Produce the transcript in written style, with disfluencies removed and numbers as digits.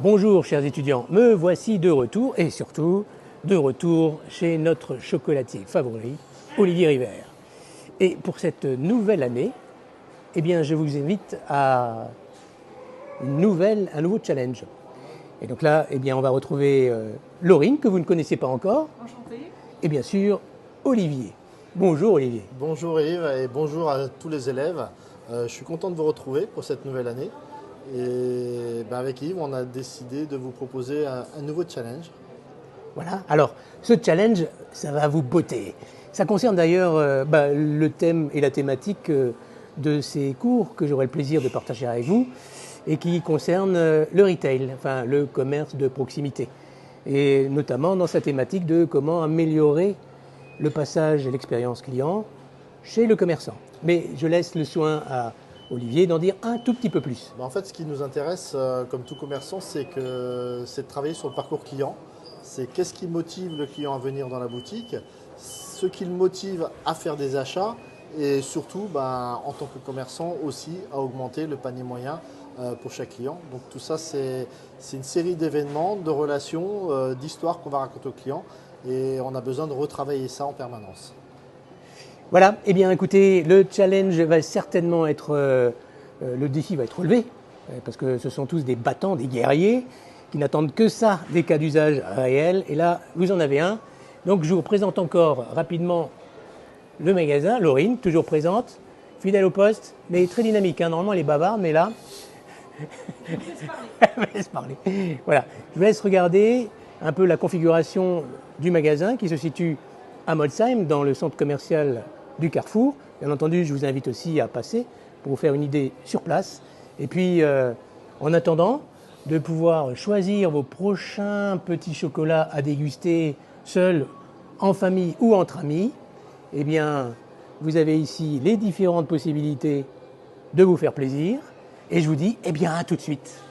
Bonjour chers étudiants, me voici de retour et surtout de retour chez notre chocolatier favori, Olivier River. Et pour cette nouvelle année, eh bien, je vous invite à un nouveau challenge. Et donc là, eh bien, on va retrouver Laurine, que vous ne connaissez pas encore. Enchantée. Et bien sûr, Olivier. Bonjour Olivier. Bonjour Yves et bonjour à tous les élèves. Je suis content de vous retrouver pour cette nouvelle année. Et avec Yves, on a décidé de vous proposer un nouveau challenge. Voilà, alors ce challenge, ça va vous botter. Ça concerne d'ailleurs le thème et la thématique de ces cours que j'aurai le plaisir de partager avec vous et qui concerne le retail, enfin le commerce de proximité. Et notamment dans sa thématique de comment améliorer le passage et l'expérience client chez le commerçant. Mais je laisse le soin à Olivier d'en dire un tout petit peu plus. En fait, ce qui nous intéresse, comme tout commerçant, c'est de travailler sur le parcours client. C'est qu'est-ce qui motive le client à venir dans la boutique, ce qui le motive à faire des achats et surtout, en tant que commerçant aussi, à augmenter le panier moyen pour chaque client. Donc tout ça, c'est une série d'événements, de relations, d'histoires qu'on va raconter aux clients et on a besoin de retravailler ça en permanence. Voilà, eh bien écoutez, le challenge va certainement être, le défi va être relevé, parce que ce sont tous des battants, des guerriers, qui n'attendent que ça des cas d'usage réels. Et là, vous en avez un. Donc je vous présente encore rapidement le magasin, Laurine, toujours présente, fidèle au poste, mais très dynamique. Normalement, elle est bavarde, mais là, elle laisse parler. Voilà, je vous laisse regarder un peu la configuration du magasin qui se situe à Molsheim, dans le centre commercial du Carrefour. Bien entendu, je vous invite aussi à passer pour vous faire une idée sur place. Et puis, en attendant de pouvoir choisir vos prochains petits chocolats à déguster seul, en famille ou entre amis, eh bien, vous avez ici les différentes possibilités de vous faire plaisir. Et je vous dis, eh bien, à tout de suite.